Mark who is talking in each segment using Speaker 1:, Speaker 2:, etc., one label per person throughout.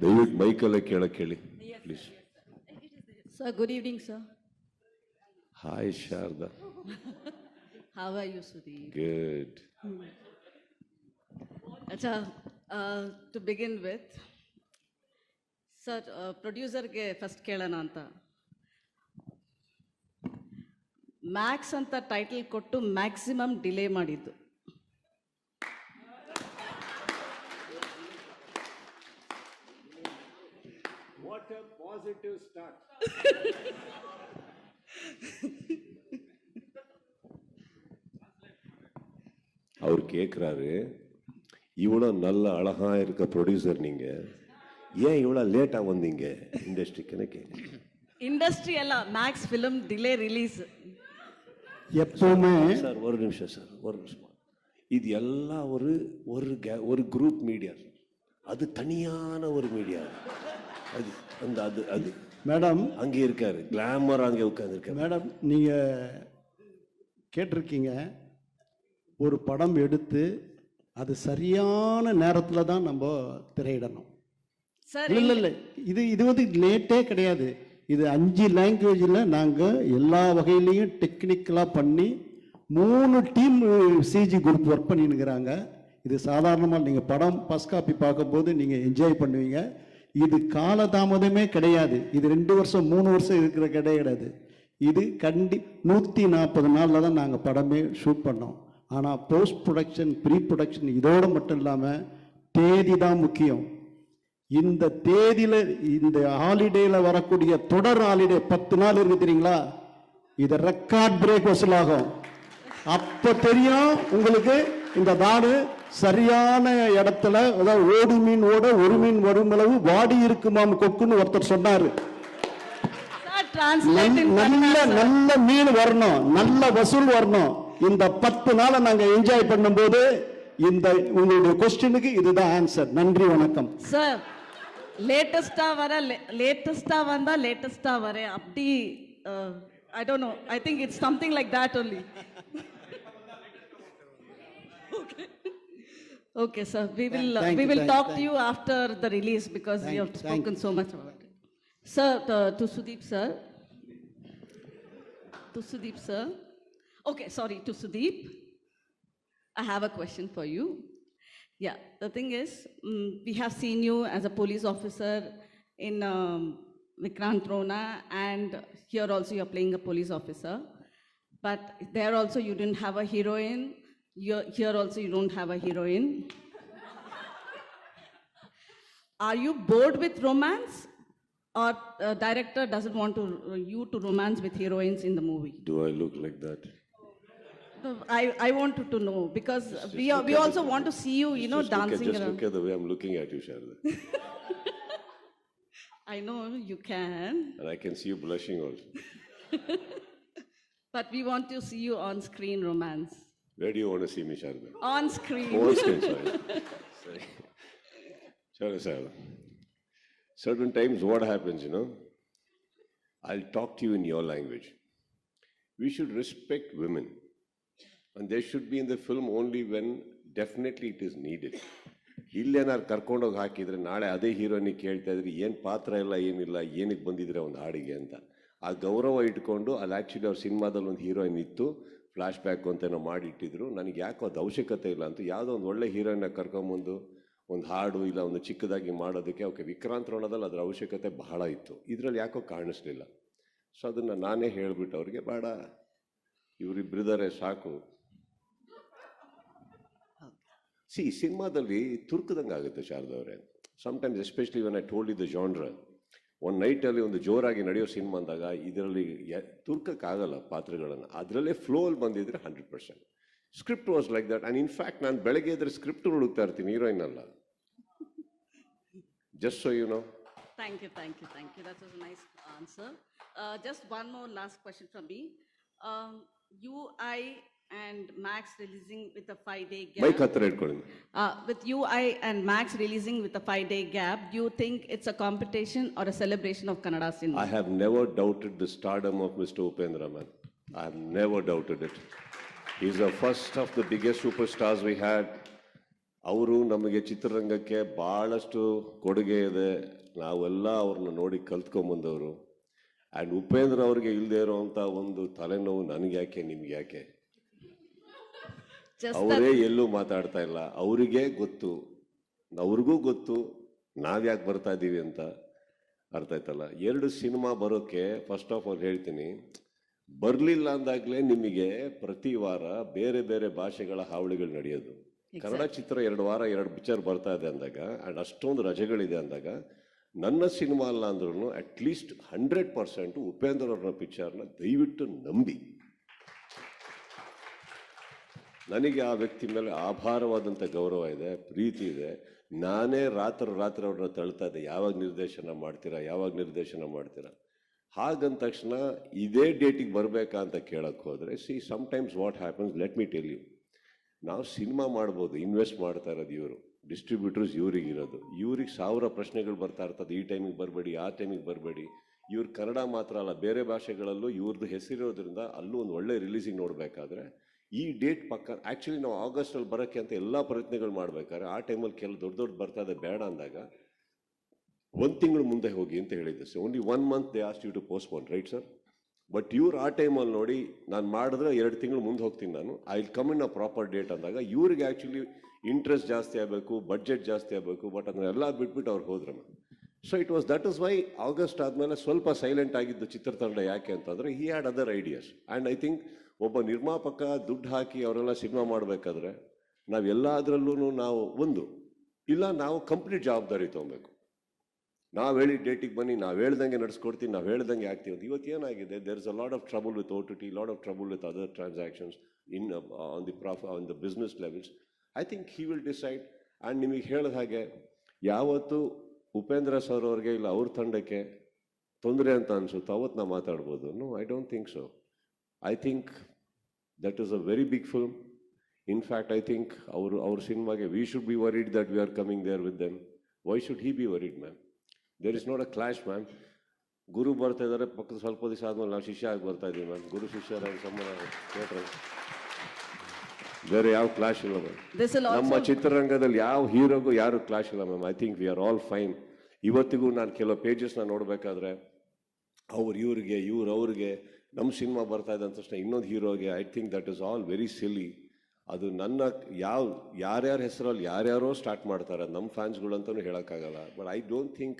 Speaker 1: ದಯವಿಟ್ಟು ಮೈಕಲ್ಲೇ ಕೇಳಕ್ಕೆ ಹೇಳಿ please.
Speaker 2: Sir, good evening, sir.
Speaker 1: Hi Sharada.
Speaker 2: How are you, Sudeep?
Speaker 1: Good.
Speaker 2: Acha, to begin with, sir, producer ge first kelana anta. Max anta title kottu maximum delay madiddu.
Speaker 3: What a positive start.
Speaker 1: அவர் கேட்குறாரு, இவ்வளோ நல்ல அழகா இருக்க producer நீங்க ஏன் இவ்வளோ லேட்டாக வந்தீங்க இண்டஸ்ட்ரிக்குன்னு கேட்குறேன்.
Speaker 2: இண்டஸ்ட்ரி அல்ல, மேக்ஸ் ஃபிலிம் டிலே ரிலீஸ்.
Speaker 4: எப்பவுமே
Speaker 1: சார் ஒரு நிமிஷம் சார், ஒரு நிமிஷம். இது எல்லாம் ஒரு குரூப் மீடியா, அது தனியான ஒரு மீடியா. அது அந்த அது அது
Speaker 4: மேடம்
Speaker 1: அங்கே இருக்காரு, கிளாமர் அங்கே உட்காந்துருக்காரு.
Speaker 4: மேடம் நீங்கள் கேட்டிருக்கீங்க, ஒரு படம் எடுத்து அது சரியான நேரத்தில் தான் நம்ம திரையிடணும். இல்லை இது வந்து லேட்டே கிடையாது. இது 5 லாங்குவேஜில் நாங்கள் எல்லா வகையிலையும் டெக்னிக்கலாக பண்ணி 3 டீம் சிஜி குரூப் ஒர்க் பண்ணினுக்கிறாங்க. இது சாதாரணமாக நீங்கள் படம் ஃபர்ஸ்ட் காப்பி பார்க்கும்போது நீங்கள் என்ஜாய் பண்ணுவீங்க. இது காலதாமதமே கிடையாது. இது 2 வருஷம் 3 வருஷம் இருக்கிற கிடையாது. இது 140 நாளில் தான் நாங்கள் படமே ஷூட் பண்ணோம். ஆனால் போஸ்ட் ப்ரொடக்ஷன், ப்ரீ ப்ரொடக்ஷன் இதோடு மட்டும் இல்லாமல் தேதி தான் முக்கியம். இந்த தேதியில் இந்த ஹாலிடேயில் வரக்கூடிய தொடர் ஹாலிடே 10 நாள் இருக்கு தெரியுங்களா, இது ரெக்கார்ட் பிரேக் வசூலாகும். அப்போ தெரியும் உங்களுக்கு இந்த நாடு சரியான இடத்துல, அதாவது ஓடு மீன் ஓட ஒரு மீன் வரும் அளவு வாடி இருக்குமாம் கொக்குன்னு ஒருத்தர் சொன்னாரு. நல்ல மீன் வரணும், நல்ல வசூல் வரணும். இந்த 10 நாளை நாங்க என்ஜாய் பண்ணும்போது இந்த உங்களுடைய क्वेश्चनக்கு இதுதான் ஆன்சர். நன்றி, வணக்கம்
Speaker 2: சார். லேட்டஸ்டா வந்தா லேட்டஸ்டா வர அப்படி I don't know, I think it's something like that only. Okay sir, we will talk to you after the release because you have spoken so much about it. Sir, to Sudeep sir. Okay, sorry, to Sudeep, I have a question for you. Yeah, the thing is, we have seen you as a police officer in Vikrant Rona, and here also you're playing a police officer. But there also you didn't have a heroine. Here also you don't have a heroine. Are you bored with romance, or director doesn't want you to romance with heroines in the movie?
Speaker 1: Do I look like that?
Speaker 2: I wanted to know because we also want to see you, dancing around.
Speaker 1: Just look at the way I'm looking at you, Sharda.
Speaker 2: I know you can.
Speaker 1: And I can see you blushing also.
Speaker 2: But we want to see you on screen romance.
Speaker 1: Where do you want to see me, Sharda?
Speaker 2: On screen.
Speaker 1: On screen, sorry. Sharda. Certain times what happens, I'll talk to you in your language. We should respect women. And they should be in the film only when definitely it is needed. ಇಲ್ಲೇನಾರು ಕರ್ಕೊಂಡೋಗಿ ಹಾಕಿದರೆ ನಾಳೆ ಅದೇ ಹೀರೋನಿಗೆ ಕೇಳ್ತಾ ಇದ್ರಿ ಏನು ಪಾತ್ರ ಇಲ್ಲ ಏನಿಲ್ಲ, ಏನಕ್ಕೆ ಬಂದಿದ್ರೆ ಒಂದು ಹಾಡಿಗೆ ಅಂತ. ಆ ಗೌರವ ಇಟ್ಕೊಂಡು ಅಲ್ಲಿ ಆ್ಯಕ್ಚುಲಿ ಅವ್ರ ಸಿನಿಮಾದಲ್ಲಿ ಒಂದು ಹೀರೋಯಿನ್ ಇತ್ತು, ಫ್ಲ್ಯಾಶ್ ಬ್ಯಾಕ್ ಅಂತೇನೋ ಮಾಡಿಟ್ಟಿದ್ರು. ನನಗೆ ಯಾಕೋ ಅದು ಅವಶ್ಯಕತೆ ಇಲ್ಲ ಅಂತ ಯಾವುದೋ ಒಂದು ಒಳ್ಳೆ ಹೀರೋಯಿನ್ನ ಕರ್ಕೊಂಬಂದು ಒಂದು ಹಾಡು ಇಲ್ಲ ಒಂದು ಚಿಕ್ಕದಾಗಿ ಮಾಡೋದಕ್ಕೆ ಓಕೆ ವಿಕ್ರಾಂತ್ ರೋಣದಲ್ಲಿ ಅದರ ಅವಶ್ಯಕತೆ ಬಹಳ ಇತ್ತು. ಇದರಲ್ಲಿ ಯಾಕೋ ಕಾಣಿಸ್ಲಿಲ್ಲ. ಸೊ ಅದನ್ನು ನಾನೇ ಹೇಳಿಬಿಟ್ಟು ಅವ್ರಿಗೆ ಬೇಡ, ಇವರಿಬ್ಬರಿದ್ದಾರೆ ಸಾಕು. ಸಿನಿಮಾದಲ್ಲಿ ತುರ್ಕದಂಗೆ ಆಗುತ್ತೆ ಶಾರದಾ ಅವರೇ. Sometimes especially when I told you the genre, ಒಂದು ನೈಟಲ್ಲಿ ಒಂದು ಜೋರಾಗಿ ನಡೆಯೋ ಸಿನಿಮಾ ಅಂದಾಗ ಇದರಲ್ಲಿ ತುರ್ಕಕ್ಕಾಗಲ್ಲ ಪಾತ್ರಗಳನ್ನು. ಅದರಲ್ಲೇ ಫ್ಲೋಲ್ಲಿ ಬಂದಿದ್ರೆ 100%. Script was like that. And in fact ನಾನು ಬೆಳಗ್ಗೆ ಇದ್ರೆ ಸ್ಕ್ರಿಪ್ಟ್ ಹುಡುಕ್ತಾ ಇರ್ತೀನಿ, ಹೀರೋಯಿನ್ ಅಲ್ಲ. Just so you know.
Speaker 2: Thank you. That was a nice answer. Just one more last question from me. UI and Max releasing with a 5-day gap.
Speaker 1: Mike hatra idkolli.
Speaker 2: With UI and Max releasing with a 5-day gap, do you think it's a competition or a celebration of Kannada cinema?
Speaker 1: I have never doubted the stardom of Mr. Upendra, man. I have never doubted it. He's the first of the biggest superstars we had. ಅವರು ನಮಗೆ ಚಿತ್ರರಂಗಕ್ಕೆ ಭಾಳಷ್ಟು ಕೊಡುಗೆ ಇದೆ. ನಾವೆಲ್ಲ ಅವ್ರನ್ನ ನೋಡಿ ಕಲ್ತ್ಕೊಂಬಂದವರು. And Upendra ಅವ್ರಿಗೆ ಇಲ್ಲದೆ ಇರೋವಂಥ ಒಂದು ತಲೆನೋವು ನನಗೆ ಯಾಕೆ, ನಿಮ್ಗೆ ಯಾಕೆ? ಅವರೇ ಎಲ್ಲೂ ಮಾತಾಡ್ತಾ ಇಲ್ಲ. ಅವರಿಗೆ ಗೊತ್ತು, ಅವ್ರಿಗೂ ಗೊತ್ತು ನಾವ್ಯಾಕೆ ಬರ್ತಾ ಇದ್ದೀವಿ ಅಂತ. ಅರ್ಥ ಆಯ್ತಲ್ಲ? 2 ಸಿನಿಮಾ ಬರೋಕ್ಕೆ ಫಸ್ಟ್ ಆಫ್ ಆಲ್ ಹೇಳ್ತೀನಿ, ಬರಲಿಲ್ಲ ಅಂದಾಗಲೇ ನಿಮಗೆ ಪ್ರತಿ ವಾರ ಬೇರೆ ಬೇರೆ ಭಾಷೆಗಳ ಹಾವಳಿಗಳು ನಡೆಯೋದು. ಕನ್ನಡ ಚಿತ್ರ 2 ವಾರ 2 ಪಿಕ್ಚರ್ ಬರ್ತಾ ಇದೆ ಅಂದಾಗ, ಆ್ಯಂಡ್ ಅಷ್ಟೊಂದು ರಜೆಗಳಿದೆ ಅಂದಾಗ, ನನ್ನ ಸಿನಿಮಾ ಅಲ್ಲ ಅಂದ್ರೂ ಅಟ್ಲೀಸ್ಟ್ 100% ಉಪೇಂದ್ರ ಅವ್ರನ್ನ ಪಿಕ್ಚರ್ನ ದಯವಿಟ್ಟು ನಂಬಿ. ನನಗೆ ಆ ವ್ಯಕ್ತಿ ಮೇಲೆ ಅಪಾರವಾದಂಥ ಗೌರವ ಇದೆ, ಪ್ರೀತಿ ಇದೆ. ನಾನೇ ರಾತ್ರಿ ಅವ್ರನ್ನ ತಳ್ತಾ ಇದ್ದೆ, ಯಾವಾಗ ನಿರ್ದೇಶನ ಮಾಡ್ತೀರಾ. ಹಾಗಂದ ತಕ್ಷಣ ಇದೇ ಡೇಟಿಗೆ ಬರಬೇಕಾ ಅಂತ ಕೇಳಕ್ಕೆ ಹೋದರೆ, sometimes what happens, let me tell you, ನಾವು ಸಿನಿಮಾ ಮಾಡ್ಬೋದು, ಇನ್ವೆಸ್ಟ್ ಮಾಡ್ತಾ ಇರೋದು ಇವರು, ಡಿಸ್ಟ್ರಿಬ್ಯೂಟರ್ಸ್ ಇವ್ರಿಗಿರೋದು. ಇವ್ರಿಗೆ 1000 ಪ್ರಶ್ನೆಗಳು ಬರ್ತಾ ಇರ್ತದೆ, ಈ ಟೈಮಿಗೆ ಬರಬೇಡಿ, ಆ ಟೈಮಿಗೆ ಬರಬೇಡಿ. ಇವ್ರು ಕನ್ನಡ ಮಾತ್ರ ಅಲ್ಲ, ಬೇರೆ ಭಾಷೆಗಳಲ್ಲೂ ಇವ್ರದ್ದು ಹೆಸರಿರೋದ್ರಿಂದ ಅಲ್ಲೂ ಒಂದು ಒಳ್ಳೆ ರಿಲೀಸಿಂಗ್ ನೋಡಬೇಕಾದ್ರೆ ಈ ಡೇಟ್ ಪಕ್ಕ. ಆ್ಯಕ್ಚುಲಿ ನಾವು ಆಗಸ್ಟಲ್ಲಿ ಬರೋಕ್ಕೆ ಅಂತ ಎಲ್ಲ ಪ್ರಯತ್ನಗಳು ಮಾಡ್ಬೇಕಾದ್ರೆ ಆ ಟೈಮಲ್ಲಿ ಕೆಲವು ದೊಡ್ಡ ಬರ್ತಾ ಇದೆ, ಬೇಡ ಅಂದಾಗ 1 ತಿಂಗಳು ಮುಂದೆ ಹೋಗಿ ಅಂತ ಹೇಳಿದ್ದೆ. So only 1 month they ask you to postpone, right sir? But ಇವ್ರು ಆ ಟೈಮಲ್ಲಿ ನೋಡಿ, ನಾನು ಮಾಡಿದ್ರೆ 2 ತಿಂಗಳು ಮುಂದೆ ಹೋಗ್ತೀನಿ ನಾನು, I will come in a proper date ಅಂದಾಗ ಇವ್ರಿಗೆ ಆ್ಯಕ್ಚುಲಿ ಇಂಟ್ರೆಸ್ಟ್ ಜಾಸ್ತಿ ಆಗಬೇಕು, ಬಡ್ಜೆಟ್ ಜಾಸ್ತಿ ಆಗಬೇಕು. ಬಟ್ ಅದನ್ನೆಲ್ಲ ಬಿಟ್ಬಿಟ್ಟು ಅವ್ರು ಹೋದ್ರಮ್ಮ. So that is why August ಆದಮೇಲೆ ಸ್ವಲ್ಪ ಸೈಲೆಂಟ್ ಆಗಿದ್ದು ಚಿತ್ರತಂಡ. ಯಾಕೆ ಅಂತಂದರೆ he had other ideas. And I think ಒಬ್ಬ ನಿರ್ಮಾಪಕ ದುಡ್ಡು ಹಾಕಿ ಅವರೆಲ್ಲ ಸಿನಿಮಾ ಮಾಡಬೇಕಾದ್ರೆ ನಾವೆಲ್ಲದರಲ್ಲೂ ನಾವು ಕಂಪ್ಲೀಟ್ ಜವಾಬ್ದಾರಿ ತೊಗೊಬೇಕು. ನಾವು ಹೇಳಿದ ಡೇಟಿಗೆ ಬನ್ನಿ, ನಾವು ಹೇಳ್ದಂಗೆ ನಡೆಸ್ಕೊಡ್ತೀನಿ, ನಾವು ಹೇಳ್ದಂಗೆ ಆಗ್ತೀವಿ ಅಂತ. ಇವತ್ತು ಏನಾಗಿದೆ, there is a lot of trouble with OTT, lot of trouble with other transactions on the business levels. I think he will decide. And ನಿಮಗೆ ಹೇಳಿದ ಹಾಗೆ ಯಾವತ್ತು ಉಪೇಂದ್ರ ಸರ್ ಅವ್ರಿಗೆ ಇಲ್ಲ ಅವ್ರ ತಂಡಕ್ಕೆ ತೊಂದರೆ ಅಂತ ಅನ್ಸುತ್ತೋ ಅವತ್ತು ನಾವು ಮಾತಾಡ್ಬೋದು. No, I don't think so. I think that is a very big film. In fact I think ಅವ್ರ ಸಿನಿಮಾಗೆ we should be worried that we are coming there with them. Why should he be worried, ma'am? There is not a clash, ma'am. Guru ಬರ್ತಾ ಇದ್ದಾರೆ, ಪಕ್ಕದ ಸ್ವಲ್ಪ ದಿವಸ ಆದ್ಮೇಲೆ ನಾವು ಶಿಷ್ಯ ಆಗಿ ಬರ್ತಾ ಇದ್ದೀವಿ, ಮ್ಯಾಮ್. ಗುರು ಶಿಷ್ಯರ ಥಿಯೇಟರ್ ಬೇರೆ ಯಾವ ಕ್ಲಾಶ್ ಇಲ್ಲ, ಮ್ಯಾಮ್. ನಮ್ಮ ಚಿತ್ರರಂಗದಲ್ಲಿ ಯಾವ ಹೀರೋಗೂ ಯಾರು ಕ್ಲಾಶ್ ಇಲ್ಲ, ma'am. I think we are all fine. ಇವತ್ತಿಗೂ ನಾನು ಕೆಲವು ಪೇಜಸ್ನ ನೋಡಬೇಕಾದ್ರೆ ಇವ್ರಿಗೆ ಅವ್ರಿಗೆ ನಮ್ಮ ಸಿನಿಮಾ ಬರ್ತಾ ಇದೆ ಅಂತ ತಕ್ಷಣ ಇನ್ನೊಂದು ಹೀರೋಗೆ, I think that is all very silly. ಅದು ನನ್ನ ಯಾರ್ಯಾರ ಹೆಸರಲ್ಲಿ ಯಾರ್ಯಾರೋ ಸ್ಟಾರ್ಟ್ ಮಾಡ್ತಾರೆ, ನಮ್ಮ ಫ್ಯಾನ್ಸ್ಗಳಂತಲೂ ಹೇಳೋಕ್ಕಾಗಲ್ಲ. But I don't think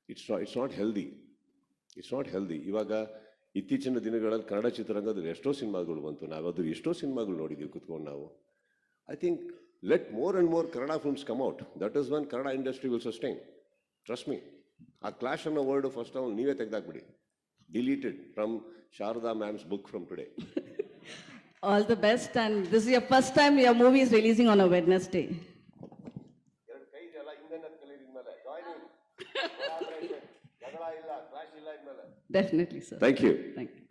Speaker 1: it's not healthy. ಇವಾಗ ಇತ್ತೀಚಿನ ದಿನಗಳಲ್ಲಿ ಕನ್ನಡ ಚಿತ್ರರಂಗದಲ್ಲಿ ಎಷ್ಟೋ ಸಿನಿಮಾಗಳು ಬಂತು, ನಾವದು ಎಷ್ಟೋ ಸಿನಿಮಾಗಳು ನೋಡಿದ್ದೀವಿ ಕುತ್ಕೊಂಡು ನಾವು. I think let more and more Kannada films come out. That is one Kannada industry will sustain. Trust me. ಆ ಕ್ಲಾಶ್ ಅನ್ನೋ ವರ್ಡ್ ಫಸ್ಟ್ ಆಫ್ ಆಲ್ ನೀವೇ ತೆಗೆದಾಕ್ಬಿಡಿ. Deleted from Sharada ma'am's book from today.
Speaker 2: All the best, and this is your first time your movie is releasing on a Wednesday. Definitely, sir.
Speaker 1: Thank you.
Speaker 2: Thank you.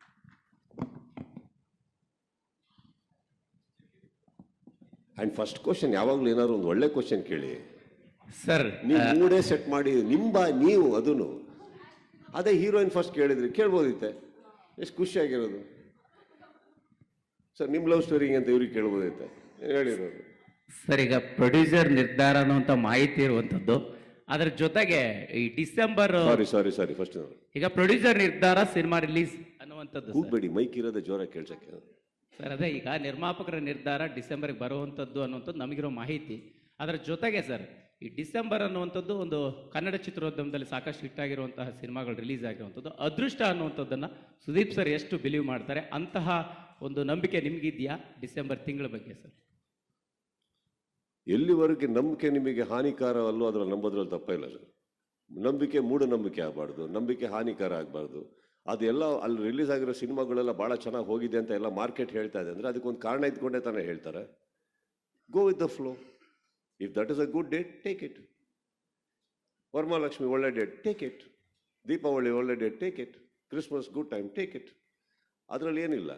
Speaker 1: And first question, ಯಾವಾಗಲೂ ಏನಾದ್ರು ಒಂದು ಒಳ್ಳೆ question ಕೇಳಿ
Speaker 5: sir.
Speaker 1: ನೀವು ಮೂಡೇ set ಮಾಡಿ ನೀವು ಅದನ್ನು ಅದೇ ಹೀರೋಯಿನ್ ಫಸ್ಟ್ ಕೇಳಿದ್ರಿ, ಕೇಳ್ಬೋದಿತ್ತೆ. ಎಷ್ಟು ಖುಷಿಯಾಗಿರೋದು ಸರ್. ನಿಮ್ಮ ಲವ್ ಸ್ಟೋರಿ ಅಂತ ಇವ್ರಿಗೆ ಕೇಳ್ಬೋದೈತೆ ಹೇಳಿರೋದು.
Speaker 5: ಸರ್, ಈಗ ಪ್ರೊಡ್ಯೂಸರ್ ನಿರ್ಧಾರ ಅನ್ನುವಂಥ ಮಾಹಿತಿ ಇರುವಂಥದ್ದು, ಅದರ ಜೊತೆಗೆ ಈ ಡಿಸೆಂಬರ್
Speaker 1: ಸಾರಿ ಫಸ್ಟ್
Speaker 5: ಈಗ ಪ್ರೊಡ್ಯೂಸರ್ ನಿರ್ಧಾರ ಸಿನಿಮಾ ರಿಲೀಸ್ ಅನ್ನುವಂಥದ್ದು.
Speaker 1: ಕೂಗ್ಬೇಡಿ, ಮೈಕ್ ಇರೋದೇ ಜೋರ ಕೇಳ್ಸಕ್ಕೆ.
Speaker 5: ಸರ್, ಅದೇ ಈಗ ನಿರ್ಮಾಪಕರ ನಿರ್ಧಾರ ಡಿಸೆಂಬರ್ಗೆ ಬರುವಂಥದ್ದು ಅನ್ನುವಂಥದ್ದು ನಮಗಿರೋ ಮಾಹಿತಿ. ಅದರ ಜೊತೆಗೆ ಸರ್, ಈ ಡಿಸೆಂಬರ್ ಅನ್ನುವಂಥದ್ದು ಒಂದು ಕನ್ನಡ ಚಿತ್ರೋದ್ಯಮದಲ್ಲಿ ಸಾಕಷ್ಟು ಹಿಟ್ ಆಗಿರುವಂತಹ ಸಿನಿಮಾಗಳು ರಿಲೀಸ್ ಆಗಿರುವಂಥದ್ದು, ಅದೃಷ್ಟ ಅನ್ನುವಂಥದ್ದನ್ನು ಸುದೀಪ್ ಸರ್ ಎಷ್ಟು ಬಿಲೀವ್ ಮಾಡ್ತಾರೆ, ಅಂತಹ ಒಂದು ನಂಬಿಕೆ ನಿಮಗಿದೆಯಾ ಡಿಸೆಂಬರ್ ತಿಂಗಳ ಬಗ್ಗೆ ಸರ್?
Speaker 1: ಎಲ್ಲಿವರೆಗೆ ನಂಬಿಕೆ ನಿಮಗೆ ಹಾನಿಕಾರ ಅಲ್ಲೋ ಅದರಲ್ಲಿ ನಂಬೋದ್ರಲ್ಲಿ ತಪ್ಪಿಲ್ಲ ಸರ್. ನಂಬಿಕೆ ಮೂಢನಂಬಿಕೆ ಆಗಬಾರ್ದು, ನಂಬಿಕೆ ಹಾನಿಕಾರ ಆಗಬಾರ್ದು. ಅದೆಲ್ಲ ಅಲ್ಲಿ ರಿಲೀಸ್ ಆಗಿರೋ ಸಿನಿಮಾಗಳೆಲ್ಲ ಭಾಳ ಚೆನ್ನಾಗಿ ಹೋಗಿದೆ ಅಂತ ಎಲ್ಲ ಮಾರ್ಕೆಟ್ ಹೇಳ್ತಾ ಇದೆ ಅಂದರೆ ಅದಕ್ಕೊಂದು ಕಾರಣ ಇದ್ಕೊಂಡೇ ತಾನೇ ಹೇಳ್ತಾರೆ. Go with the flow. If that is a good date, take it. Varamahalakshmi ಒಳ್ಳೆ ಡೇಟ್, ಟೇಕ್ ಇಟ್. ದೀಪಾವಳಿ ಒಳ್ಳೆ date, take it. Christmas good time, take it. ಅದರಲ್ಲಿ ಏನಿಲ್ಲ.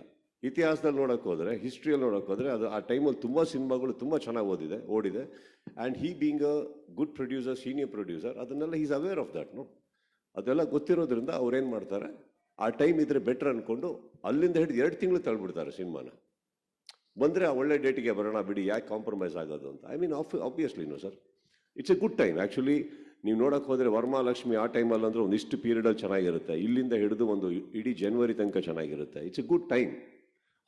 Speaker 1: ಇತಿಹಾಸದಲ್ಲಿ ನೋಡೋಕೆ ಹೋದರೆ, ಹಿಸ್ಟ್ರಿಯಲ್ಲಿ ನೋಡೋಕೆ ಹೋದರೆ, ಅದು ಆ ಟೈಮಲ್ಲಿ ತುಂಬ ಸಿನಿಮಾಗಳು ತುಂಬ ಚೆನ್ನಾಗಿ ಓಡಿದೆ. And he being a good producer, senior producer, ಅದನ್ನೆಲ್ಲ is aware of that. No, ಅದೆಲ್ಲ ಗೊತ್ತಿರೋದ್ರಿಂದ ಅವ್ರೇನು ಮಾಡ್ತಾರೆ, ಆ ಟೈಮ್ ಇದ್ರೆ ಬೆಟರ್ ಅಂದ್ಕೊಂಡು ಅಲ್ಲಿಂದ ಹಿಡಿದು 2 ತಿಂಗಳು ತಳ್ಬಿಡ್ತಾರೆ ಸಿನಿಮಾನ. ಬಂದರೆ ಆ ಒಳ್ಳೆ ಡೇಟಿಗೆ ಬರೋಣ ಬಿಡಿ, ಯಾಕೆ ಕಾಂಪ್ರಮೈಸ್ ಆಗೋದು ಅಂತ. I mean obviously no sir, it's a good time. Actually ನೀವು ನೋಡೋಕೆ ಹೋದರೆ ವರಮಹಾಲಕ್ಷ್ಮಿ ಆ ಟೈಮಲ್ಲಿ ಅಂದರೆ ಒಂದಿಷ್ಟು ಪೀರಿಯಡಲ್ಲಿ ಚೆನ್ನಾಗಿರುತ್ತೆ, ಇಲ್ಲಿಂದ ಹಿಡಿದು ಒಂದು ಇಡೀ ಜನವರಿ ತನಕ ಚೆನ್ನಾಗಿರುತ್ತೆ. It's a good time.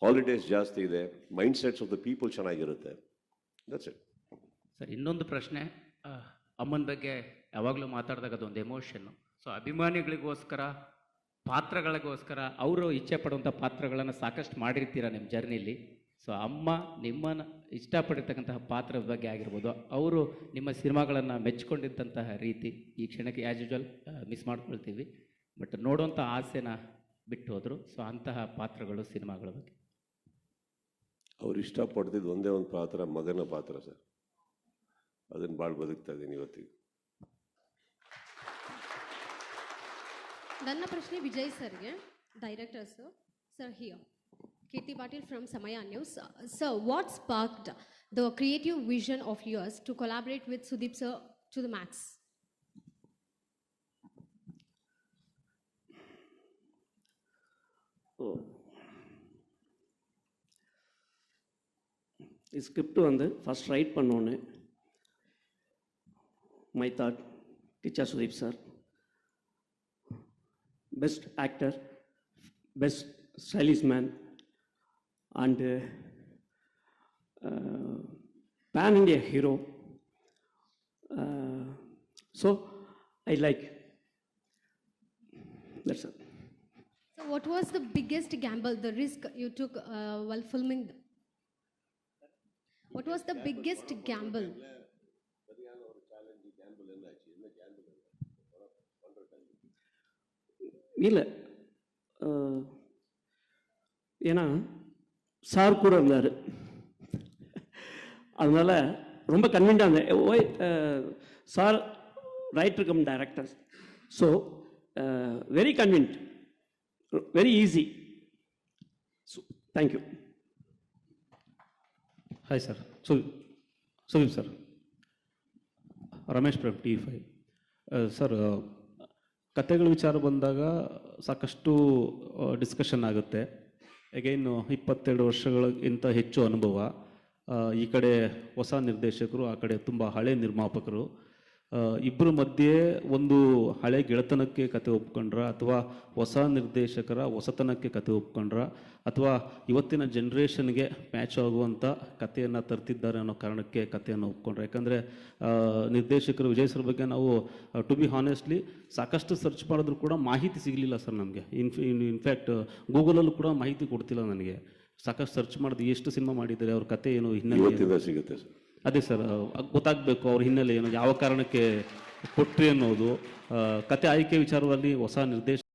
Speaker 1: Holidays ಜಾಸ್ತಿ ಇದೆ, mind sets of the people ಚೆನ್ನಾಗಿರುತ್ತೆ. That's it.
Speaker 5: ಸರ್, ಇನ್ನೊಂದು ಪ್ರಶ್ನೆ. ಅಮ್ಮನ ಬಗ್ಗೆ ಯಾವಾಗಲೂ ಮಾತಾಡಿದಾಗ ಅದೊಂದು ಎಮೋಷನ್ನು. ಸೊ ಅಭಿಮಾನಿಗಳಿಗೋಸ್ಕರ, ಪಾತ್ರಗಳಿಗೋಸ್ಕರ ಅವರು ಇಚ್ಛೆ ಪಡುವಂಥ ಪಾತ್ರಗಳನ್ನು ಸಾಕಷ್ಟು ಮಾಡಿರ್ತೀರ ನಿಮ್ಮ ಜರ್ನಿಲಿ. ಸೊ ಅಮ್ಮ ನಿಮ್ಮನ್ನು ಇಷ್ಟಪಟ್ಟಿರ್ತಕ್ಕಂತಹ ಪಾತ್ರದ ಬಗ್ಗೆ ಆಗಿರ್ಬೋದು, ಅವರು ನಿಮ್ಮ ಸಿನಿಮಾಗಳನ್ನು ಮೆಚ್ಕೊಂಡಿದ್ದಂತಹ ರೀತಿ ಈ ಕ್ಷಣಕ್ಕೆ ಆ್ಯಸ್ ಯೂಶುವಲ್ ಮಿಸ್ ಮಾಡ್ಕೊಳ್ತೀವಿ. ಬಟ್ ನೋಡುವಂಥ ಆಸೆನ ಬಿಟ್ಟು ಹೋದರು. ಸೊ ಅಂತಹ ಪಾತ್ರಗಳು, ಸಿನಿಮಾಗಳ ಬಗ್ಗೆ
Speaker 1: ಅವ್ರು ಇಷ್ಟಪಡ್ತಿದ್ದು ಒಂದೇ ಒಂದು ಪಾತ್ರ, ಮಗನ ಪಾತ್ರ ಸರ್. ಅದನ್ನು ಭಾಳ ಬದುಕ್ತಾ ಇದ್ದೀನಿ ಇವತ್ತಿಗೆ.
Speaker 6: ನನ್ನ ಪ್ರಶ್ನೆ ವಿಜಯ್ ಸರ್ಗೆ, director sir. Sir, here Kirti Patil from Samaya News. Sir, what sparked the creative vision of yours to collaborate with Sudeep sir to the max?
Speaker 7: Script வந்து ஃபஸ்ட் ரைட் பண்ணோன்னு my thought teacher Sudeep sir, best actor, best stylish man and pan-India hero. So I like. That's it.
Speaker 6: So what was the biggest gamble, the risk you took while filming? What was the biggest gamble?
Speaker 7: இல்லை, ஏன்னா sir கூட இருந்தார், அதனால் ரொம்ப கன்வீனியாக இருந்தேன். ஓய் sir writer cum director, so very convenient, very easy. So thank you.
Speaker 8: Hi sir, Sudeep sir, Ramesh Prabhu TV5. Sir, ಕತೆಗಳ ವಿಚಾರ ಬಂದಾಗ ಸಾಕಷ್ಟು ಡಿಸ್ಕಷನ್ ಆಗುತ್ತೆ. ಅಗೈನ್ 22 ವರ್ಷಗಳಿಗಿಂತ ಹೆಚ್ಚು ಅನುಭವ. ಈ ಕಡೆ ಹೊಸ ನಿರ್ದೇಶಕರು, ಆ ಕಡೆ ತುಂಬ ಹಳೆ ನಿರ್ಮಾಪಕರು. ಇಬ್ಬರ ಮಧ್ಯೆ ಒಂದು ಹಳೆ ಗೆಳೆತನಕ್ಕೆ ಕತೆ ಒಪ್ಕೊಂಡ್ರ, ಅಥವಾ ಹೊಸ ನಿರ್ದೇಶಕರ ಹೊಸತನಕ್ಕೆ ಕತೆ ಒಪ್ಕೊಂಡ್ರ, ಅಥವಾ ಇವತ್ತಿನ ಜನ್ರೇಷನ್ಗೆ ಮ್ಯಾಚ್ ಆಗುವಂಥ ಕಥೆಯನ್ನು ತರ್ತಿದ್ದಾರೆ ಅನ್ನೋ ಕಾರಣಕ್ಕೆ ಕಥೆಯನ್ನು ಒಪ್ಕೊಂಡ್ರೆ? ಯಾಕಂದರೆ ನಿರ್ದೇಶಕರು ವಿಜಯ್ ಸರ್ ಬಗ್ಗೆ ನಾವು ಟು ಬಿ ಹಾನೆಸ್ಟ್ಲಿ ಸಾಕಷ್ಟು ಸರ್ಚ್ ಮಾಡಿದ್ರು ಕೂಡ ಮಾಹಿತಿ ಸಿಗಲಿಲ್ಲ ಸರ್ ನಮಗೆ. ಇನ್ಫ್ಯಾಕ್ಟ್ ಗೂಗಲಲ್ಲೂ ಕೂಡ ಮಾಹಿತಿ ಕೊಡ್ತಿಲ್ಲ ನನಗೆ. ಸಾಕಷ್ಟು ಸರ್ಚ್ ಮಾಡಿದ್ವಿ, ಎಷ್ಟು ಸಿನಿಮಾ ಮಾಡಿದ್ದಾರೆ, ಅವ್ರ ಕತೆ ಏನು, ಹಿನ್ನೆಲೆ
Speaker 1: ಸಿಗುತ್ತೆ ಸರ್.
Speaker 8: ಅದೇ ಸರ್, ಗೊತ್ತಾಗಬೇಕು ಅವ್ರ ಹಿನ್ನೆಲೆ ಏನು, ಯಾವ ಕಾರಣಕ್ಕೆ ಕೊಟ್ರಿ ಅನ್ನೋದು. ಕತೆ ಆಯ್ಕೆ ವಿಚಾರದಲ್ಲಿ ಹೊಸ ನಿರ್ದೇಶ